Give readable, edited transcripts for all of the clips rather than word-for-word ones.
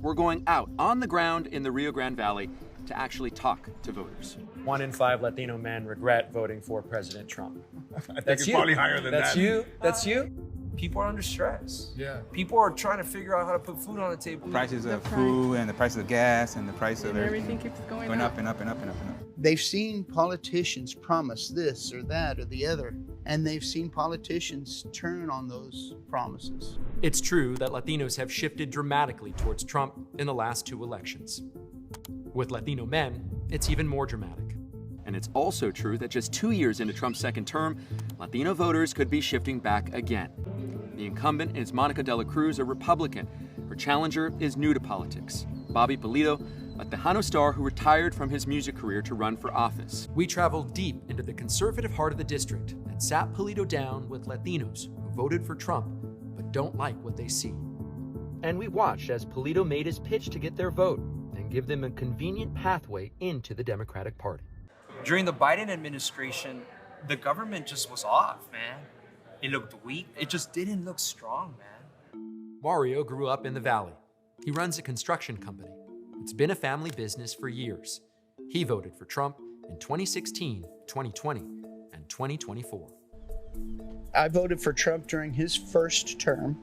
we're going out on the ground in the Rio Grande Valley to actually talk to voters. 1 in 5 Latino men regret voting for President Trump. I think it's probably higher than that. That's you? That's you? People are under stress. Yeah. People are trying to figure out how to put food on the table. Prices of food and the price of gas and the price of everything keeps going up and up and up and up and up. They've seen politicians promise this or that or the other, and they've seen politicians turn on those promises. It's true that Latinos have shifted dramatically towards Trump in the last 2 elections. With Latino men, it's even more dramatic. And it's also true that just 2 years into Trump's second term, Latino voters could be shifting back again. The incumbent is Monica de la Cruz, a Republican. Her challenger is new to politics, Bobby Pulido, a Tejano star who retired from his music career to run for office. We traveled deep into the conservative heart of the district and sat Pulido down with Latinos who voted for Trump but don't like what they see. And we watched as Pulido made his pitch to get their vote and give them a convenient pathway into the Democratic Party. During the Biden administration, the government just was off, man. It looked weak. It just didn't look strong, man. Mario grew up in the Valley. He runs a construction company. It's been a family business for years. He voted for Trump in 2016, 2020, and 2024. I voted for Trump during his first term.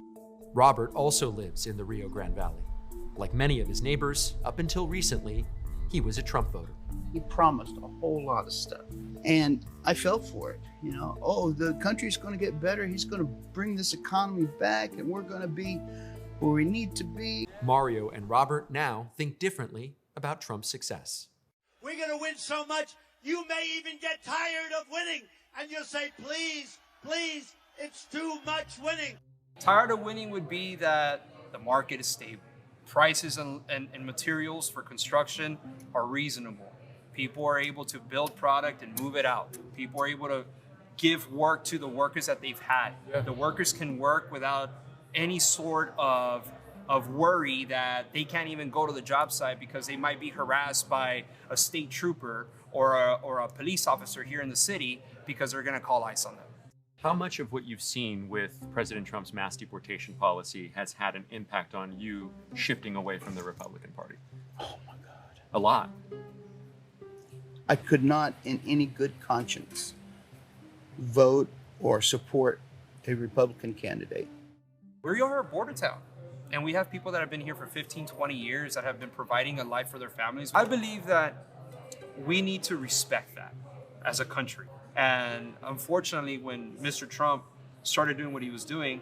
Robert also lives in the Rio Grande Valley. Like many of his neighbors, up until recently, he was a Trump voter. He promised a whole lot of stuff, and I fell for it. You know, oh, the country's going to get better. He's going to bring this economy back, and we're going to be where we need to be. Mario and Robert now think differently about Trump's success. We're going to win so much, you may even get tired of winning, and you'll say, please, please, it's too much winning. Tired of winning would be that the market is stable. Prices and materials for construction are reasonable. People are able to build product and move it out. People are able to give work to the workers that they've had. Yeah. The workers can work without any sort of worry that they can't even go to the job site because they might be harassed by a state trooper or a police officer here in the city because they're going to call ICE on them. How much of what you've seen with President Trump's mass deportation policy has had an impact on you shifting away from the Republican Party? Oh my God. A lot. I could not, in any good conscience, vote or support a Republican candidate. We are a border town, and we have people that have been here for 15, 20 years that have been providing a life for their families. I believe that we need to respect that as a country. And unfortunately, when Mr. Trump started doing what he was doing,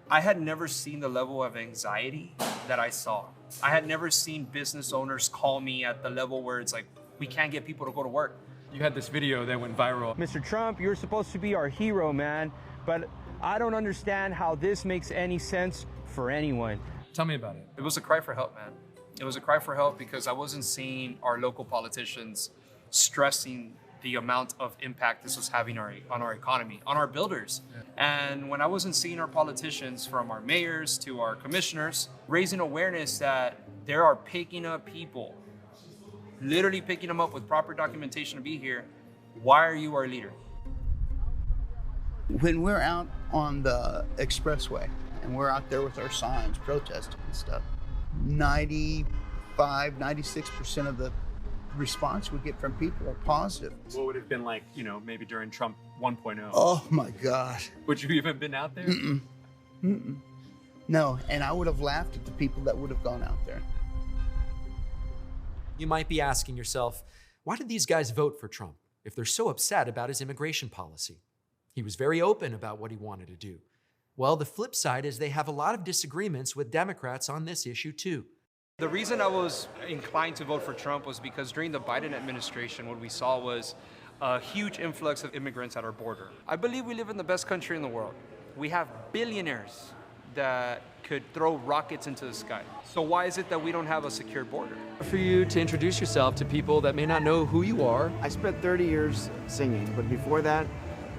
I had never seen the level of anxiety that I saw. I had never seen business owners call me at the level where it's like, we can't get people to go to work. You had this video that went viral. Mr. Trump, you're supposed to be our hero, man, but I don't understand how this makes any sense for anyone. Tell me about it. It was a cry for help, man. It was a cry for help because I wasn't seeing our local politicians stressing the amount of impact this was having on our economy, on our builders. Yeah. And when I wasn't seeing our politicians, from our mayors to our commissioners, raising awareness that there are picking up people, literally picking them up with proper documentation to be here, why are you our leader? When we're out on the expressway and we're out there with our signs protesting and stuff, 96% of the response we get from people are positive. What would it have been like, maybe during Trump 1.0? Oh my God. Would you even been out there? Mm-mm. Mm-mm. No, and I would have laughed at the people that would have gone out there. You might be asking yourself, why did these guys vote for Trump if they're so upset about his immigration policy? He was very open about what he wanted to do. Well, the flip side is they have a lot of disagreements with Democrats on this issue too. The reason I was inclined to vote for Trump was because during the Biden administration, what we saw was a huge influx of immigrants at our border. I believe we live in the best country in the world. We have billionaires that could throw rockets into the sky. So why is it that we don't have a secure border? For you to introduce yourself to people that may not know who you are. I spent 30 years singing, but before that,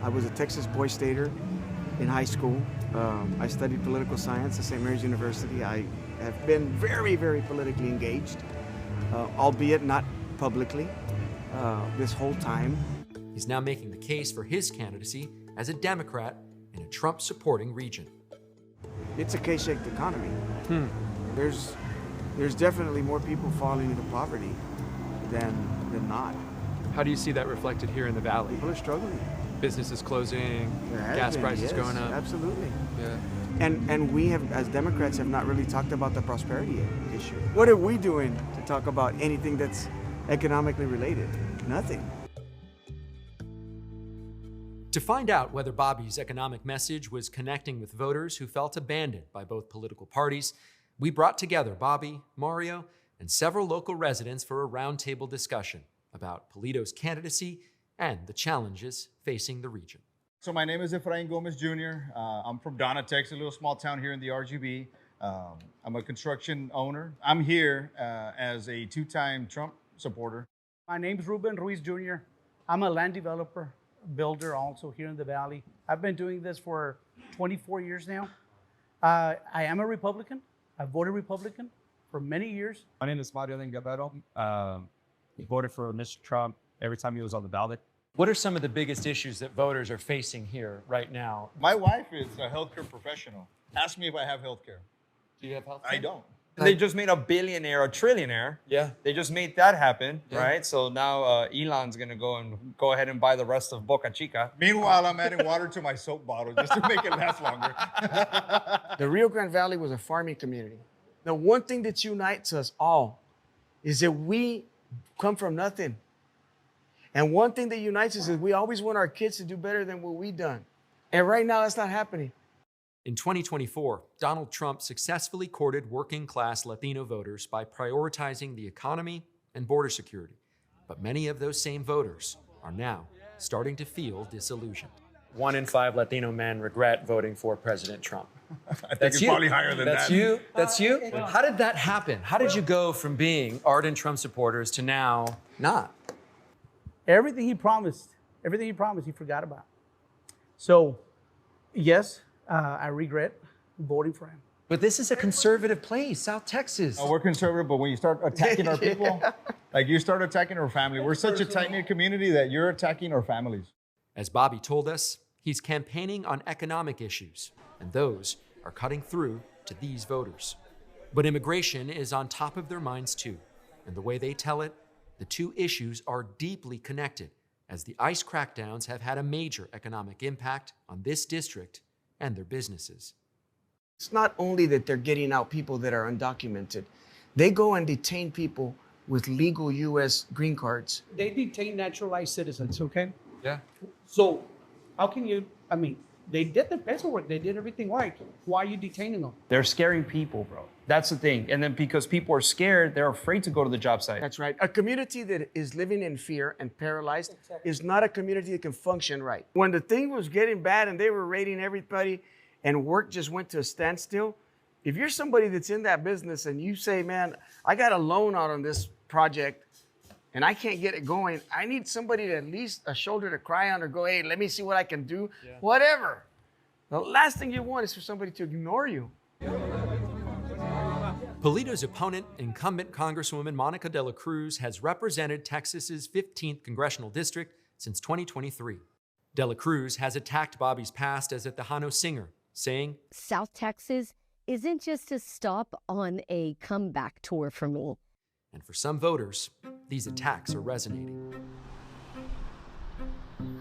I was a Texas Boy Stater in high school. I studied political science at St. Mary's University. I have been very, very politically engaged, albeit not publicly, this whole time. He's now making the case for his candidacy as a Democrat in a Trump-supporting region. It's a K-shaped economy. There's there's definitely more people falling into poverty than not. How do you see that reflected here in the Valley? People are struggling. Businesses closing, There has gas been, prices yes, going up. Absolutely. Yeah. And we have, as Democrats, have not really talked about the prosperity issue. What are we doing to talk about anything that's economically related? Nothing. To find out whether Bobby's economic message was connecting with voters who felt abandoned by both political parties, we brought together Bobby, Mario, and several local residents for a roundtable discussion about Pulido's candidacy and the challenges facing the region. So my name is Efrain Gomez Jr. I'm from Donna, Texas, a little small town here in the RGB. I'm a construction owner. I'm here as a two-time Trump supporter. My name's Ruben Ruiz Jr. I'm a land developer, builder also here in the Valley. I've been doing this for 24 years now. I am a Republican. I voted Republican for many years. My name is Mario Gabero. Voted for Mr. Trump every time he was on the ballot. What are some of the biggest issues that voters are facing here right now? My wife is a healthcare professional. Ask me if I have healthcare. Do you have health? I don't. They just made a billionaire a trillionaire. Yeah. They just made that happen, Yeah. right? So now Elon's going to go ahead and buy the rest of Boca Chica. Meanwhile, I'm adding water to my soap bottle just to make it last longer. The Rio Grande Valley was a farming community. The one thing that unites us all is that we come from nothing. And one thing that unites us is we always want our kids to do better than what we've done. And right now, that's not happening. In 2024, Donald Trump successfully courted working-class Latino voters by prioritizing the economy and border security. But many of those same voters are now starting to feel disillusioned. 1 in 5 Latino men regret voting for President Trump. I think it's probably higher than That's that. you? That's you? How did that happen? How did you go from being ardent Trump supporters to now not? Everything he promised, he forgot about. So, yes, I regret voting for him. But this is a conservative place, South Texas. Oh, we're conservative, but when you start attacking our people, like you start attacking our family, we're such a tight-knit community that you're attacking our families. As Bobby told us, he's campaigning on economic issues, and those are cutting through to these voters. But immigration is on top of their minds too, and the way they tell it, the two issues are deeply connected, as the ICE crackdowns have had a major economic impact on this district and their businesses. It's not only that they're getting out people that are undocumented. They go and detain people with legal U.S. green cards. They detain naturalized citizens, okay? Yeah. So how can you, they did the paperwork, they did everything right. Why are you detaining them? They're scaring people, bro. That's the thing. And then because people are scared, they're afraid to go to the job site. That's right. A community that is living in fear and paralyzed is not a community that can function right. When the thing was getting bad and they were raiding everybody and work just went to a standstill, if you're somebody that's in that business and you say, man, I got a loan out on this project and I can't get it going, I need somebody to at least a shoulder to cry on or go, hey, let me see what I can do, whatever. The last thing you want is for somebody to ignore you. Pulido's opponent, incumbent Congresswoman Monica de la Cruz, has represented Texas's 15th congressional district since 2023. De la Cruz has attacked Bobby's past as a Tejano singer, saying, South Texas isn't just a stop on a comeback tour for me. And for some voters, these attacks are resonating.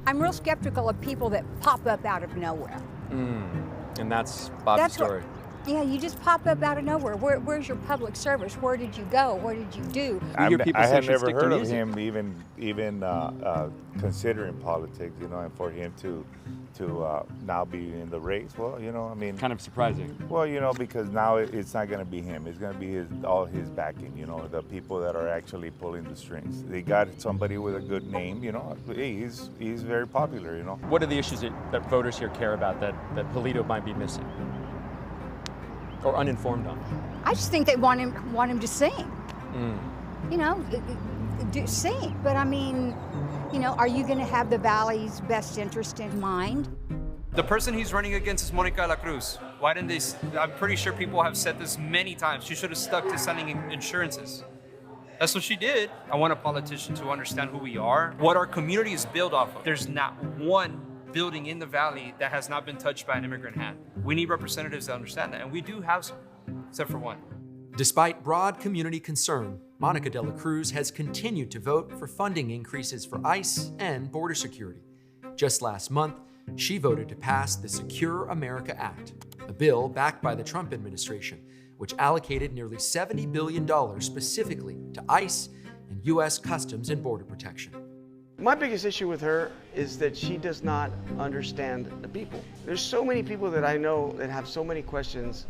I'm real skeptical of people that pop up out of nowhere. And that's Bobby's story. Yeah, you just pop up out of nowhere. Where's your public service? Where did you go? What did you do? I had never heard of him even considering politics, and for him to now be in the race, well, kind of surprising. Well, because now it's not going to be him. It's going to be all his backing, the people that are actually pulling the strings. They got somebody with a good name, hey, he's very popular, What are the issues that voters here care about that Pulido might be missing? Or uninformed on? I just think they want him to sing. Sing. But are you going to have the Valley's best interest in mind? The person he's running against is Monica de la Cruz. Why didn't they? I'm pretty sure people have said this many times. She should have stuck to selling insurances. That's what she did. I want a politician to understand who we are, what our community is built off of. There's not one building in the Valley that has not been touched by an immigrant hand. We need representatives that understand that, and we do have some, except for one. Despite broad community concern, Monica de la Cruz has continued to vote for funding increases for ICE and border security. Just last month, she voted to pass the Secure America Act, a bill backed by the Trump administration, which allocated nearly $70 billion specifically to ICE and U.S. Customs and Border Protection. My biggest issue with her is that she does not understand the people. There's so many people that I know that have so many questions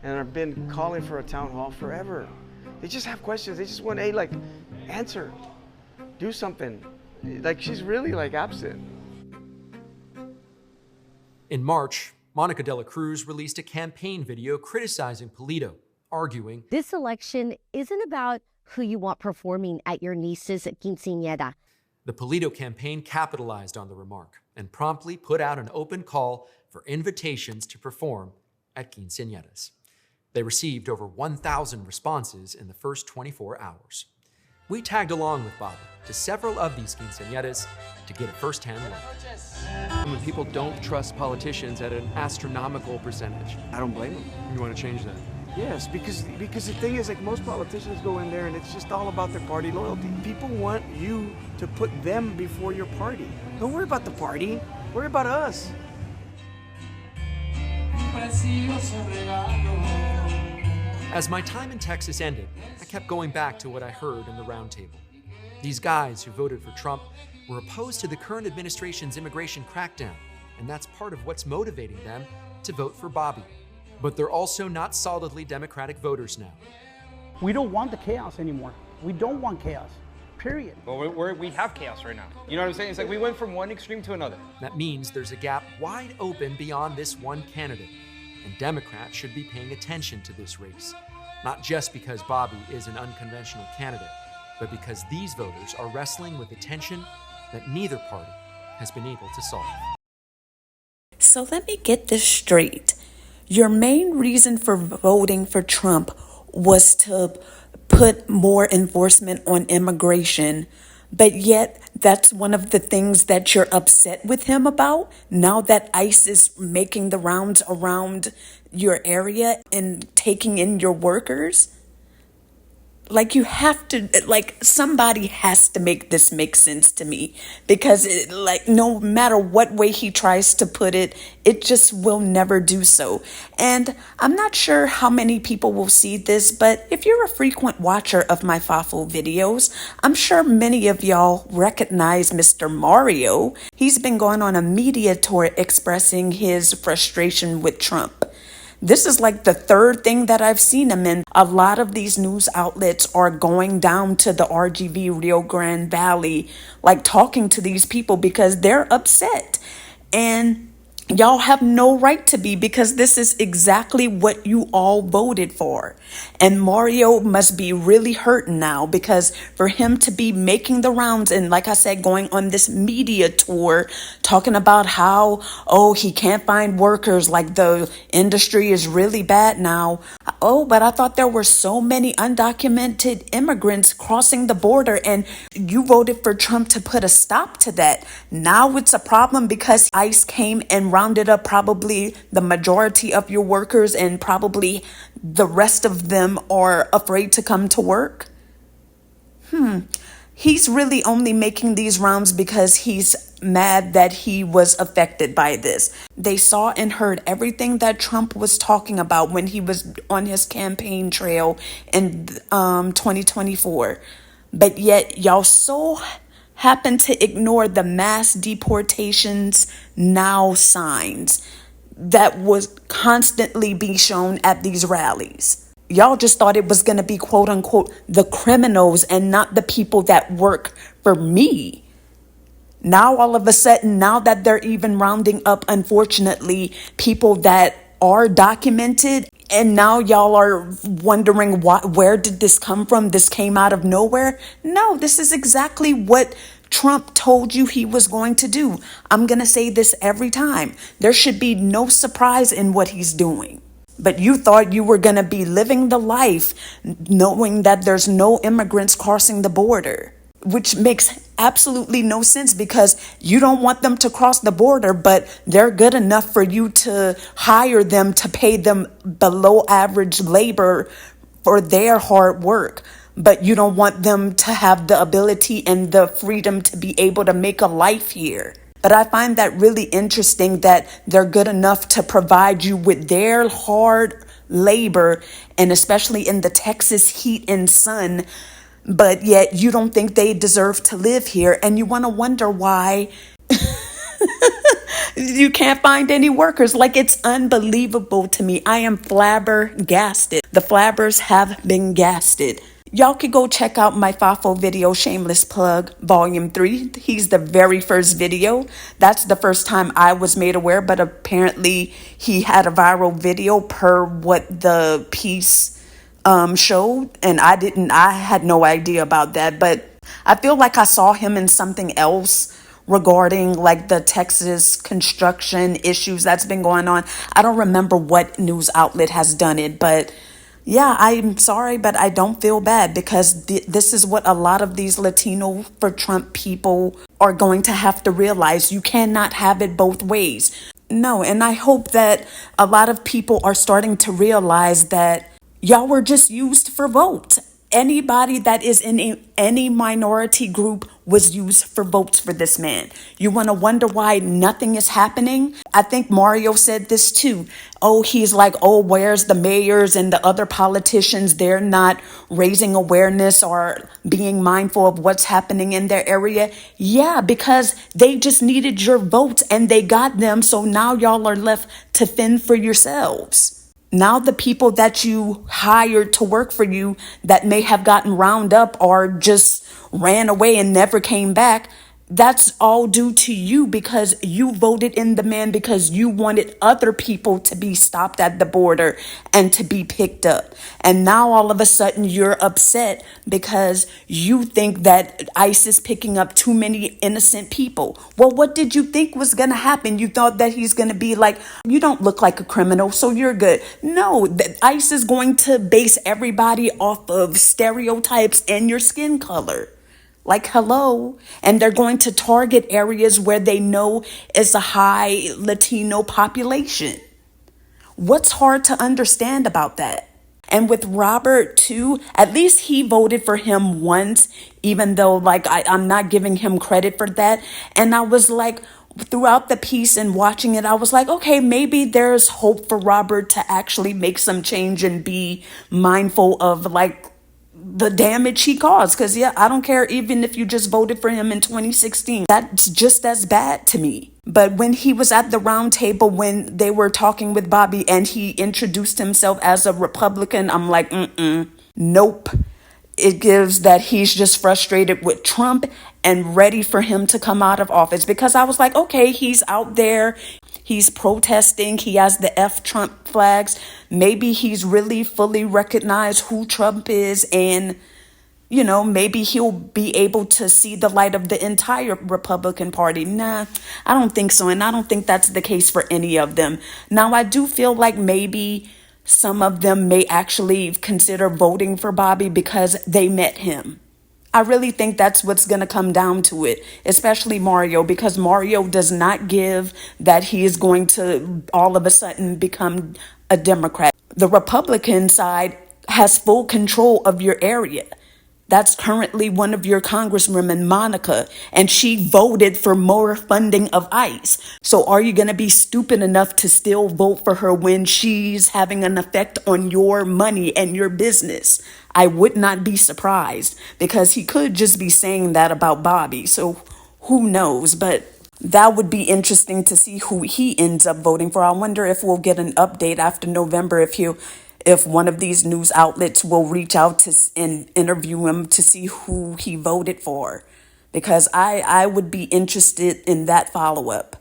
and have been calling for a town hall forever. They just have questions. They just want a answer, do something. Like, she's really absent. In March, Monica de la Cruz released a campaign video criticizing Pulido, arguing, "This election isn't about who you want performing at your niece's quinceañera." The Pulido campaign capitalized on the remark and promptly put out an open call for invitations to perform at quinceañeras. They received over 1,000 responses in the first 24 hours. We tagged along with Bobby to several of these quinceañeras to get a first-hand look. When people don't trust politicians at an astronomical percentage. I don't blame them. You want to change that? Yes, because the thing is, most politicians go in there and it's just all about their party loyalty. People want you to put them before your party. Don't worry about the party. Worry about us. As my time in Texas ended, I kept going back to what I heard in the Roundtable. These guys who voted for Trump were opposed to the current administration's immigration crackdown, and that's part of what's motivating them to vote for Bobby. But they're also not solidly Democratic voters now. We don't want the chaos anymore. We don't want chaos, period. Well, we have chaos right now. You know what I'm saying? It's like we went from one extreme to another. That means there's a gap wide open beyond this one candidate, and Democrats should be paying attention to this race, not just because Bobby is an unconventional candidate, but because these voters are wrestling with a tension that neither party has been able to solve. So let me get this straight. Your main reason for voting for Trump was to put more enforcement on immigration, but yet that's one of the things that you're upset with him about now that ICE is making the rounds around your area and taking in your workers? You have to, somebody has to make this make sense to me, because no matter what way he tries to put it, it just will never do so. And I'm not sure how many people will see this, but if you're a frequent watcher of my FAFO videos, I'm sure many of y'all recognize Mr. Mario. He's been going on a media tour expressing his frustration with Trump. This is the third thing that I've seen him in. A lot of these news outlets are going down to the RGV Rio Grande Valley, talking to these people because they're upset. And y'all have no right to be, because this is exactly what you all voted for. And Mario must be really hurt now, because for him to be making the rounds and, like I said, going on this media tour, talking about how, he can't find workers, the industry is really bad now. But I thought there were so many undocumented immigrants crossing the border, and you voted for Trump to put a stop to that. Now it's a problem because ICE came and rounded up probably the majority of your workers, and probably the rest of them are afraid to come to work. He's really only making these rounds because he's mad that he was affected by this. They saw and heard everything that Trump was talking about when he was on his campaign trail in 2024. But yet y'all so happen to ignore the mass deportations now signs that was constantly being shown at these rallies. Y'all just thought it was going to be, quote unquote, the criminals and not the people that work for me. Now, all of a sudden, now that they're even rounding up, unfortunately, people that are documented, and now y'all are wondering where did this come from? This came out of nowhere? No, this is exactly what Trump told you he was going to do. I'm going to say this every time. There should be no surprise in what he's doing. But you thought you were going to be living the life knowing that there's no immigrants crossing the border, which makes absolutely no sense, because you don't want them to cross the border, but they're good enough for you to hire them to pay them below average labor for their hard work, but you don't want them to have the ability and the freedom to be able to make a life here. But I find that really interesting that they're good enough to provide you with their hard labor, and especially in the Texas heat and sun, but yet you don't think they deserve to live here. And you want to wonder why you can't find any workers. Like, it's unbelievable to me. I am flabbergasted. The flabbers have been gasted. Y'all could go check out my FAFO video, Shameless Plug, Volume 3. He's the very first video. That's the first time I was made aware, but apparently he had a viral video per what the piece showed, and I had no idea about that, but I feel like I saw him in something else regarding like the Texas construction issues that's been going on. I don't remember what news outlet has done it, but yeah, I'm sorry, but I don't feel bad because this is what a lot of these Latino for Trump people are going to have to realize. You cannot have it both ways. No, and I hope that a lot of people are starting to realize that y'all were just used for votes. Anybody that is in any minority group was used for votes for this man. You want to wonder why nothing is happening? I think Mario said this too. Oh, he's like, oh, where's the mayors and the other politicians? They're not raising awareness or being mindful of what's happening in their area. Yeah, because they just needed your votes and they got them. So now y'all are left to fend for yourselves. Now the people that you hired to work for you that may have gotten round up or just ran away and never came back, that's all due to you because you voted in the man because you wanted other people to be stopped at the border and to be picked up. And now all of a sudden you're upset because you think that ICE is picking up too many innocent people. Well, what did you think was going to happen? You thought that he's going to be like, you don't look like a criminal, so you're good. No, ICE is going to base everybody off of stereotypes and your skin color. Like, hello. And they're going to target areas where they know is a high Latino population. What's hard to understand about that? And with Robert too, at least he voted for him once, even though like I'm not giving him credit for that. And I was like, throughout the piece and watching it, I was like, okay, maybe there's hope for Robert to actually make some change and be mindful of like the damage he caused. Because yeah, I don't care even if you just voted for him in 2016. That's just as bad to me. But when he was at the Roundtable, when they were talking with Bobby and he introduced himself as a Republican, I'm like, nope. It gives that he's just frustrated with Trump and ready for him to come out of office. Because I was like, okay, he's out there. He's protesting. He has the F Trump flags. Maybe he's really fully recognized who Trump is. And, you know, maybe he'll be able to see the light of the entire Republican Party. Nah, I don't think so. And I don't think that's the case for any of them. Now, I do feel like maybe some of them may actually consider voting for Bobby because they met him. I really think that's what's going to come down to it, especially Mario, because Mario does not give that he is going to all of a sudden become a Democrat. The Republican side has full control of your area. That's currently one of your congresswomen, Monica, and she voted for more funding of ICE. So are you going to be stupid enough to still vote for her when she's having an effect on your money and your business? I would not be surprised because he could just be saying that about Bobby. So who knows? But that would be interesting to see who he ends up voting for. I wonder if we'll get an update after November if one of these news outlets will reach out to and interview him to see who he voted for, because I would be interested in that follow-up.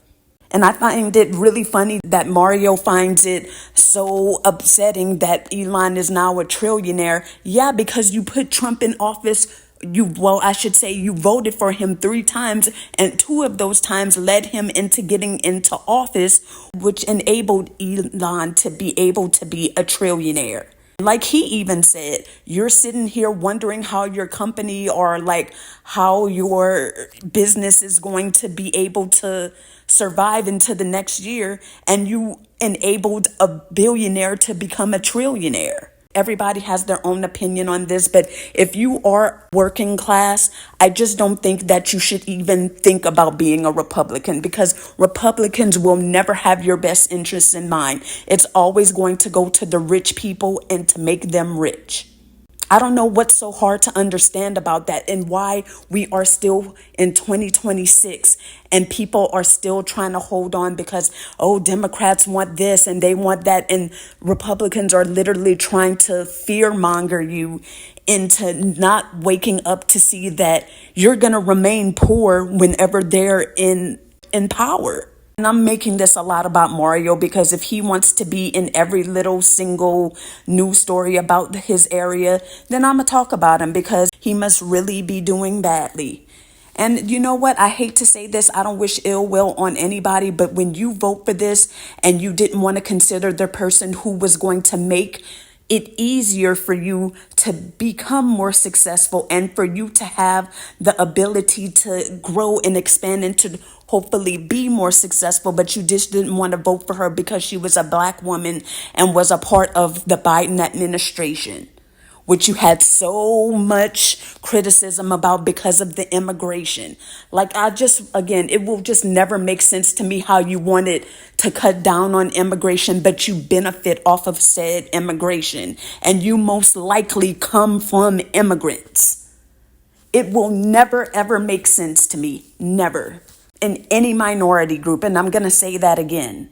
And I find it really funny that Mario finds it so upsetting that Elon is now a trillionaire. Yeah, because you put Trump in office. You voted for him 3 times, and 2 of those times led him into getting into office, which enabled Elon to be able to be a trillionaire. Like he even said, you're sitting here wondering how your company or like how your business is going to be able to survive into the next year, and you enabled a billionaire to become a trillionaire. everybody has their own opinion on this, but if you are working class, I just don't think that you should even think about being a Republican, because Republicans will never have your best interests in mind. It's always going to go to the rich people and to make them rich. I don't know what's so hard to understand about that, and why we are still in 2026 and people are still trying to hold on because, oh, Democrats want this and they want that, and Republicans are literally trying to fear monger you into not waking up to see that you're going to remain poor whenever they're in power. And I'm making this a lot about Mario because if he wants to be in every little single news story about his area, then I'm going to talk about him because he must really be doing badly. And you know what? I hate to say this. I don't wish ill will on anybody, but when you vote for this and you didn't want to consider the person who was going to make it easier for you to become more successful and for you to have the ability to grow and expand and to hopefully be more successful, but you just didn't want to vote for her because she was a Black woman and was a part of the Biden administration, which you had so much criticism about because of the immigration. Like, again, it will just never make sense to me how you wanted to cut down on immigration, but you benefit off of said immigration, and you most likely come from immigrants. It will never, ever make sense to me. Never. In any minority group, and I'm going to say that again.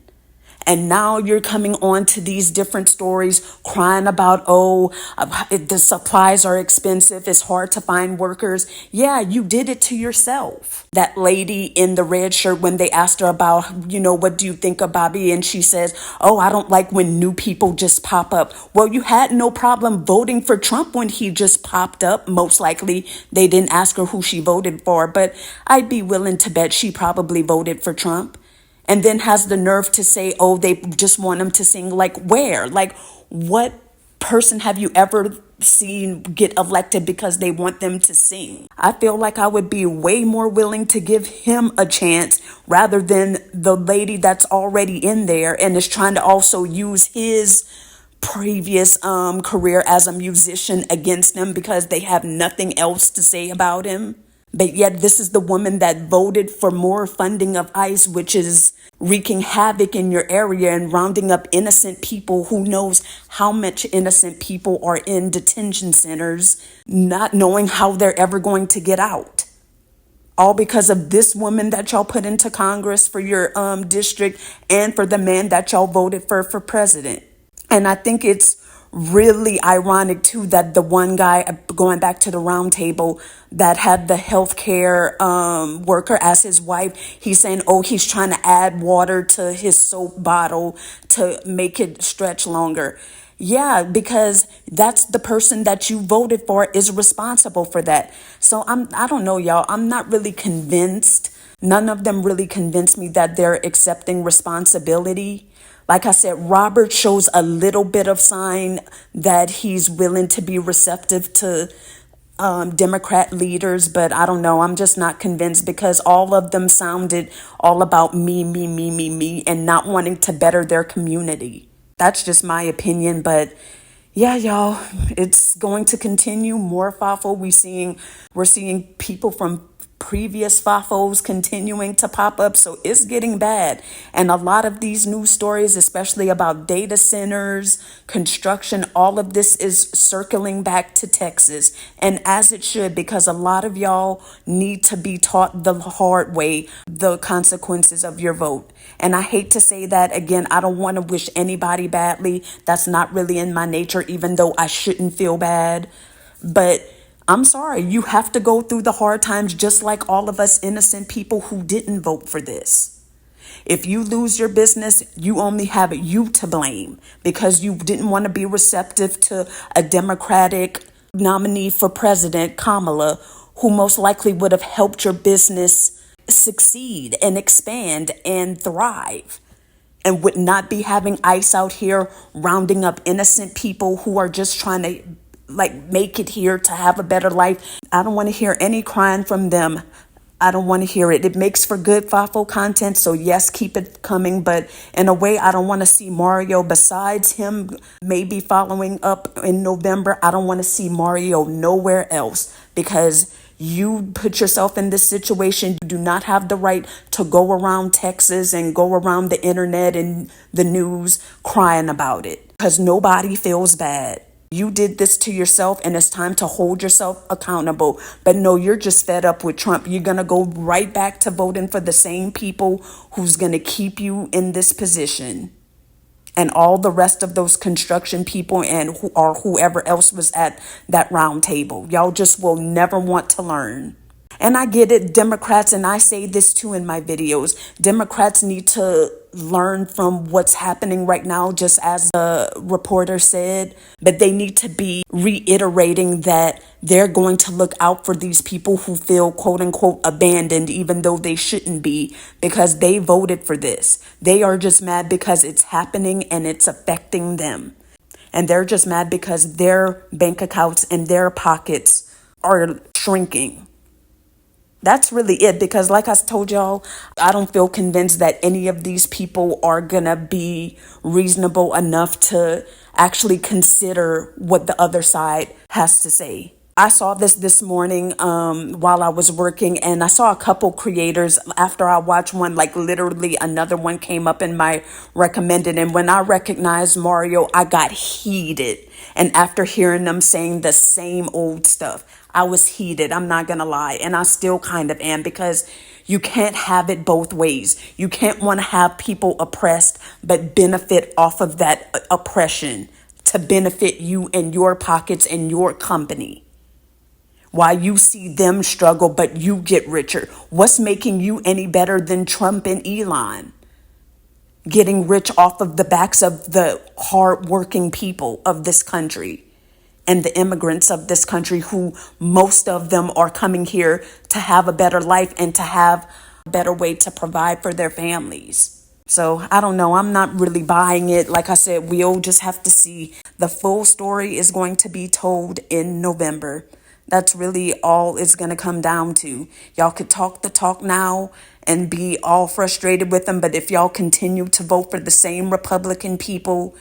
And now you're coming on to these different stories crying about, the supplies are expensive. It's hard to find workers. Yeah, you did it to yourself. That lady in the red shirt, when they asked her about, what do you think of Bobby? And she says, I don't like when new people just pop up. Well, you had no problem voting for Trump when he just popped up. Most likely they didn't ask her who she voted for, but I'd be willing to bet she probably voted for Trump. And then has the nerve to say, they just want him to sing. Like, where? Like, what person have you ever seen get elected because they want them to sing? I feel like I would be way more willing to give him a chance rather than the lady that's already in there and is trying to also use his previous career as a musician against him because they have nothing else to say about him. But yet this is the woman that voted for more funding of ICE, which is wreaking havoc in your area and rounding up innocent people. Who knows how much innocent people are in detention centers, not knowing how they're ever going to get out. All because of this woman that y'all put into Congress for your district and for the man that y'all voted for president. And I think it's really ironic too that the one guy, going back to the Roundtable, that had the healthcare worker as his wife, he's saying, he's trying to add water to his soap bottle to make it stretch longer. Yeah, because that's the person that you voted for is responsible for that. So I don't know, y'all. I'm not really convinced. None of them really convinced me that they're accepting responsibility. Like I said, Robert shows a little bit of sign that he's willing to be receptive to Democrat leaders, but I don't know. I'm just not convinced because all of them sounded all about me, and not wanting to better their community. That's just my opinion, but yeah, y'all, it's going to continue. More FAFO. We're seeing people from previous FAFOs continuing to pop up. So it's getting bad. And a lot of these news stories, especially about data centers, construction, all of this is circling back to Texas. And as it should, because a lot of y'all need to be taught the hard way, the consequences of your vote. And I hate to say that again, I don't want to wish anybody badly. That's not really in my nature, even though I shouldn't feel bad. But I'm sorry, you have to go through the hard times just like all of us innocent people who didn't vote for this. If you lose your business, you only have you to blame because you didn't want to be receptive to a Democratic nominee for president, Kamala, who most likely would have helped your business succeed and expand and thrive, and would not be having ICE out here rounding up innocent people who are just trying to make it here to have a better life. I don't want to hear any crying from them. I don't want to hear it. It makes for good FAFO content, so yes, keep it coming. But in a way, I don't want to see Mario, besides him maybe following up in November, I don't want to see Mario nowhere else, because you put yourself in this situation. You do not have the right to go around Texas and go around the internet and the news crying about it, because nobody feels bad. You did this to yourself, and it's time to hold yourself accountable. But no, you're just fed up with Trump. You're going to go right back to voting for the same people who's going to keep you in this position. And all the rest of those construction people and whoever else was at that round table. Y'all just will never want to learn. And I get it, Democrats, and I say this too in my videos, Democrats need to learn from what's happening right now, just as the reporter said, but they need to be reiterating that they're going to look out for these people who feel quote unquote abandoned, even though they shouldn't be, because they voted for this. They are just mad because it's happening and it's affecting them. And they're just mad because their bank accounts and their pockets are shrinking. That's really it, because like I told y'all, I don't feel convinced that any of these people are gonna be reasonable enough to actually consider what the other side has to say. I saw this morning while I was working, and I saw a couple creators. After I watched one, like literally another one came up in my recommended, and when I recognized Mario, I got heated. And after hearing them saying the same old stuff, I was heated. I'm not gonna lie, and I still kind of am, because you can't have it both ways. You can't want to have people oppressed but benefit off of that oppression to benefit you and your pockets and your company. While you see them struggle, but you get richer. What's making you any better than Trump and Elon? Getting rich off of the backs of the hardworking people of this country and the immigrants of this country, who most of them are coming here to have a better life and to have a better way to provide for their families. So I don't know. I'm not really buying it. Like I said, we'll just have to see. The full story is going to be told in November. That's really all it's going to come down to. Y'all could talk the talk now and be all frustrated with them, but if y'all continue to vote for the same Republican people,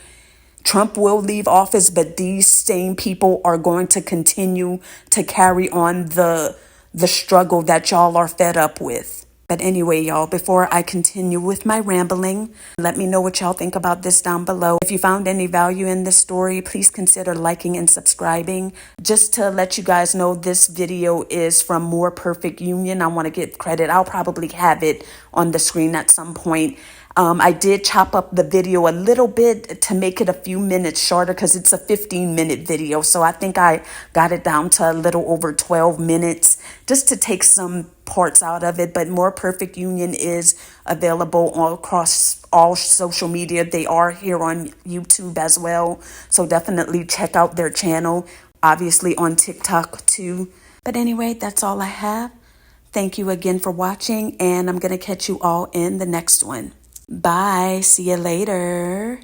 Trump will leave office, but these same people are going to continue to carry on the struggle that y'all are fed up with. But anyway, y'all, before I continue with my rambling, let me know what y'all think about this down below. If you found any value in this story, please consider liking and subscribing. Just to let you guys know, this video is from More Perfect Union. I want to give credit. I'll probably have it on the screen at some point. I did chop up the video a little bit to make it a few minutes shorter, because it's a 15-minute video. So I think I got it down to a little over 12 minutes just to take some parts out of it. But More Perfect Union is available all across all social media. They are here on YouTube as well. So definitely check out their channel, obviously on TikTok too. But anyway, that's all I have. Thank you again for watching, and I'm going to catch you all in the next one. Bye. See you later.